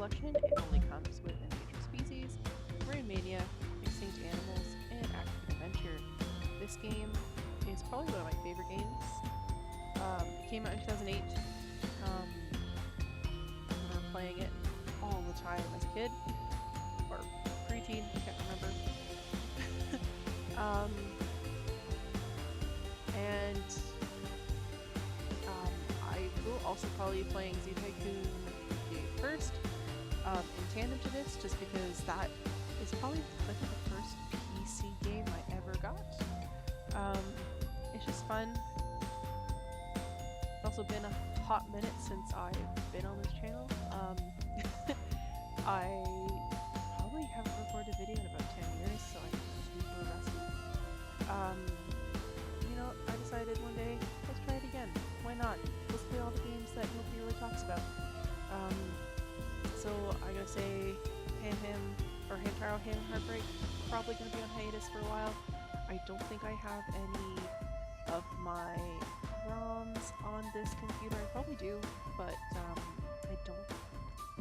mentioned, it only comes with endangered species, marine mania, extinct animals, and active adventure. This game is probably one of my favorite games. It came out in 2008. I remember playing it all the time as a kid, or preteen, I can't remember. um, and I will also probably be playing Tycoon first, in tandem to this, just because that is probably like the first PC game I ever got. It's just fun. It's also been a hot minute since I've been on this channel. I probably haven't recorded a video in about 10 years, so I'm super rusty. You know, I decided one day, let's try it again. Why not? Let's play all the games that nobody really talks about. So I gotta say, Hamtaro Heartbreak, probably gonna be on hiatus for a while. I don't think I have any of my ROMs on this computer. I probably do, but I don't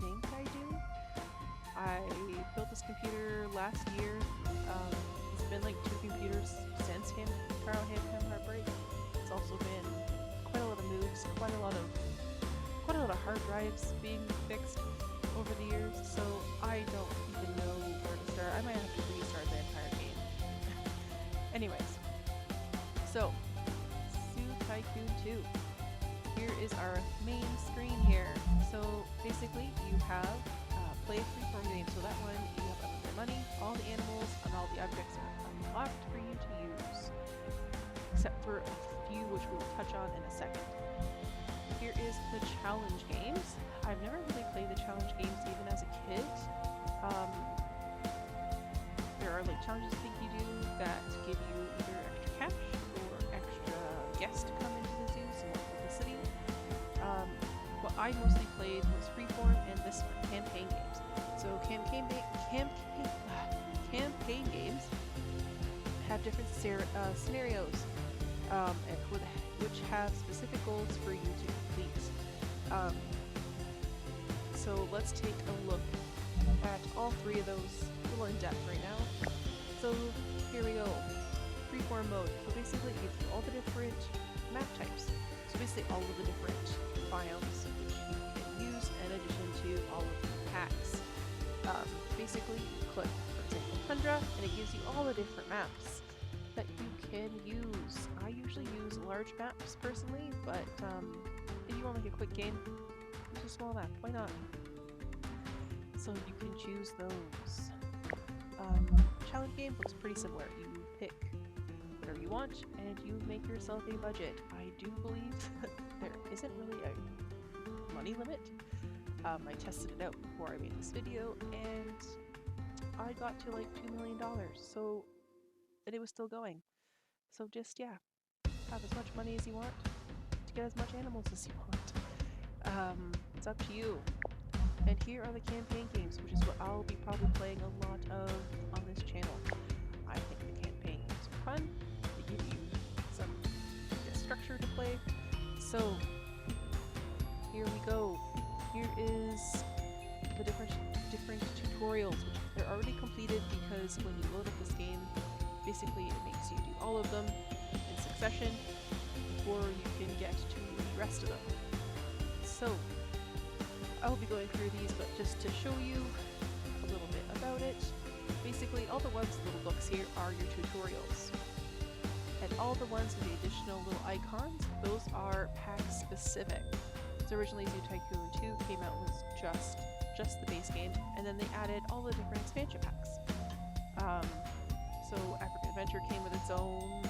think I do. I built this computer last year. It's been like 2 computers since Hamtaro Heartbreak. It's also been quite a lot of moves, quite a lot of hard drives being fixed over the years, so I don't even know where to start. I might have to restart the entire game. Anyways, so Tycoon 2. Here is our main screen here. So basically, you have play a freeform game. So that one, you have unlimited money, all the animals, and all the objects are unlocked for you to use, except for a few which we will touch on in a second. Here is the challenge games. I've never really played the challenge games even as a kid. There are like challenges I think you do that give you either extra cash or extra guests to come into the zoo, some more publicity. What I mostly played was freeform and this one, campaign games. So campaign games have different scenarios, which have specific goals for you to complete. So let's take a look at all 3 of those a little in depth right now. So here we go. Freeform mode. So basically it gives you all the different map types. So basically all of the different biomes which you can use in addition to all of the packs. Basically you click, for example, Tundra, and it gives you all the different maps that you can use. I usually use large maps personally, but if you want like a quick game, use a small map. Why not? So you can choose those. Challenge game looks pretty similar. You pick whatever you want and you make yourself a budget. I do believe there isn't really a money limit. I tested it out before I made this video and I got to like $2 million, so and it was still going. So just, yeah, have as much money as you want to get as much animals as you want. It's up to you. And here are the campaign games, which is what I'll be probably playing a lot of on this channel. I think the campaign games are fun. They give you some structure to play. So here we go. Here is the different tutorials, which they're already completed because when you load up this game, basically it makes you do all of them in succession before you can get to the rest of them. So I'll be going through these, but just to show you a little bit about it, basically all the ones, little books here, are your tutorials. And all the ones with the additional little icons, those are pack specific. So originally Zoo Tycoon 2 came out with just the base game, and then they added all the different expansion packs. So African Adventure came with its own,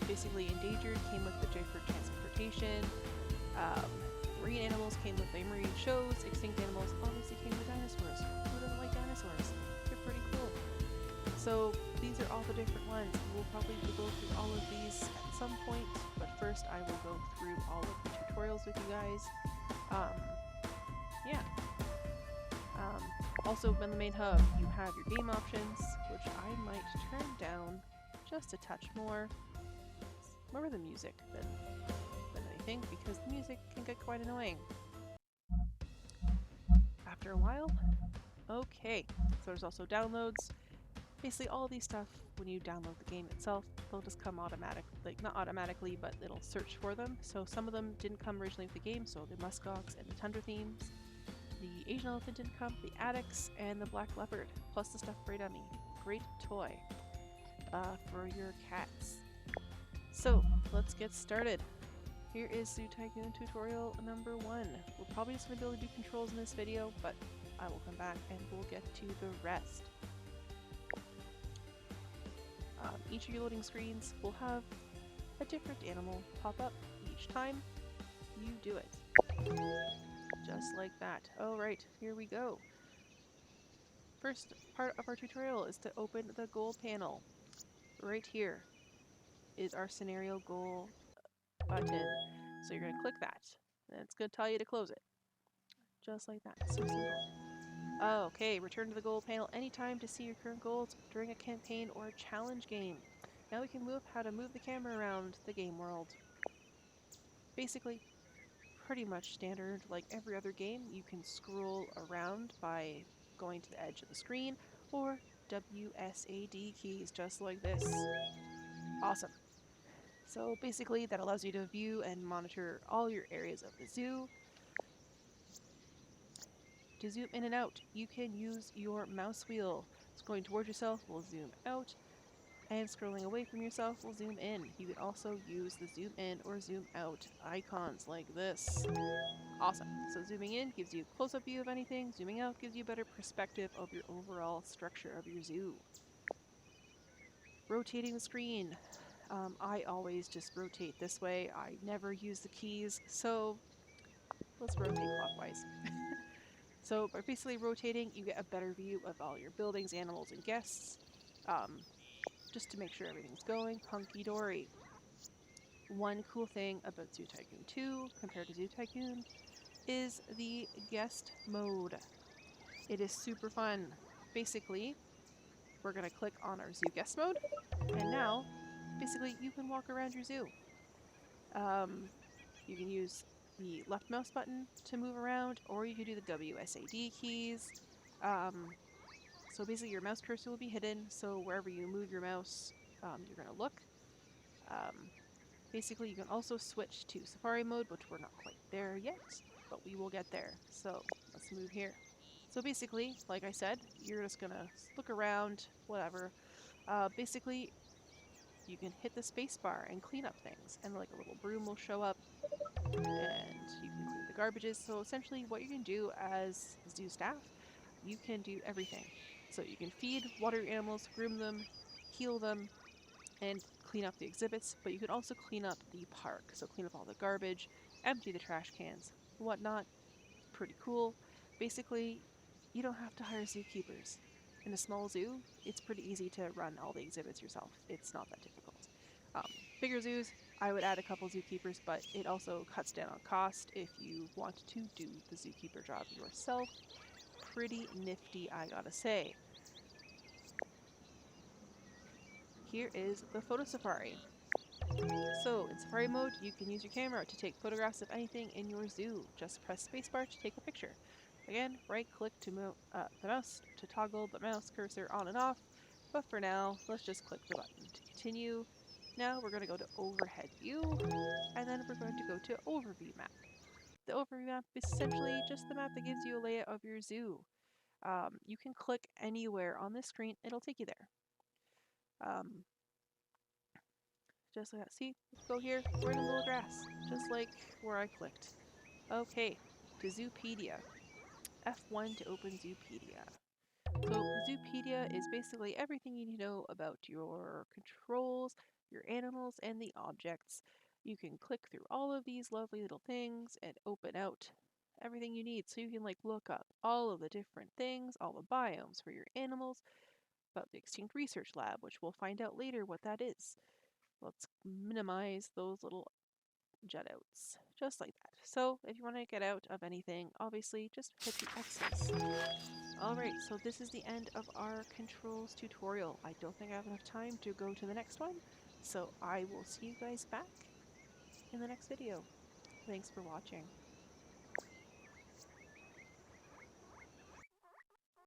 basically Endangered came with the Jayford Transportation, marine animals came with the marine shows, extinct animals obviously came with dinosaurs. Who doesn't like dinosaurs? They're pretty cool. So these are all the different ones. We'll probably go through all of these at some point, but first I will go through all of the tutorials with you guys. Yeah. Also, in the main hub, you have your game options, which I might turn down just a touch more. More the music than anything, because the music can get quite annoying. after a while. Okay, so there's also downloads. Basically all these stuff, when you download the game itself, they'll just come automatic, like not automatically, but it'll search for them. So some of them didn't come originally with the game, so the muskox and the tundra themes. The Asian elephant didn't come, the Addicts, and the black leopard, plus the stuffed Grey Dummy. Great toy for your cats. So let's get started. Here is Zoo Tycoon tutorial number 1. We're probably just going to be able to do controls in this video, but I will come back and we'll get to the rest. Each of your loading screens will have a different animal pop up each time you do it. Just like that. Alright, here we go. First part of our tutorial is to open the goal panel. Right here is our scenario goal button. So you're going to click that, and it's going to tell you to close it. Just like that. So simple. Okay, return to the goal panel anytime to see your current goals during a campaign or a challenge game. Now we can move how to move the camera around the game world. Basically, pretty much standard like every other game. You can scroll around by going to the edge of the screen or WSAD keys just like this. Awesome. So basically that allows you to view and monitor all your areas of the zoo. To zoom in and out, you can use your mouse wheel. Scrolling towards yourself will zoom out, and scrolling away from yourself will zoom in. You can also use the zoom in or zoom out icons like this. Awesome. So zooming in gives you a close-up view of anything. Zooming out gives you a better perspective of your overall structure of your zoo. Rotating the screen. I always just rotate this way. I never use the keys, so let's rotate clockwise. So by basically rotating, you get a better view of all your buildings, animals, and guests. Just to make sure everything's going hunky-dory. One cool thing about Zoo Tycoon 2 compared to Zoo Tycoon is the guest mode. It is super fun. Basically, we're going to click on our zoo guest mode, and now, basically, you can walk around your zoo. You can use the left mouse button to move around, or you can do the WSAD keys. So basically your mouse cursor will be hidden, so wherever you move your mouse, you're going to look. Basically, you can also switch to Safari mode, which we're not quite there yet, but we will get there. So let's move here. So basically, like I said, you're just going to look around, whatever. Basically, you can hit the space bar and clean up things, and like a little broom will show up, and you can clean the garbages. So essentially what you can do as zoo staff, you can do everything. So you can feed, water your animals, groom them, heal them, and clean up the exhibits, but you can also clean up the park. So clean up all the garbage, empty the trash cans, whatnot. Pretty cool. Basically, you don't have to hire zookeepers. In a small zoo, it's pretty easy to run all the exhibits yourself. It's not that difficult. Bigger zoos, I would add a couple zookeepers, but it also cuts down on cost if you want to do the zookeeper job yourself. Pretty nifty, I gotta say. Here is the photo safari. So in safari mode, you can use your camera to take photographs of anything in your zoo. Just press spacebar to take a picture. Again, right click to move the mouse to toggle the mouse cursor on and off. But for now, let's just click the button to continue. Now we're going to go to overhead view, and then we're going to go to overview map. The overview map is essentially just the map that gives you a layout of your zoo. You can click anywhere on this screen, it'll take you there. Just like that. See, let's go here. We're in the middle of grass, just like where I clicked. Okay, to Zoopedia. F1 to open Zoopedia. So Zoopedia is basically everything you need to know about your controls, your animals, and the objects. You can click through all of these lovely little things and open out everything you need. So you can like look up all of the different things, all the biomes for your animals, about the Extinct Research Lab, which we'll find out later what that is. Let's minimize those little jet outs, just like that. So if you want to get out of anything, obviously just hit the X's. Alright, so this is the end of our controls tutorial. I don't think I have enough time to go to the next one, so I will see you guys back in the next video. Thanks for watching.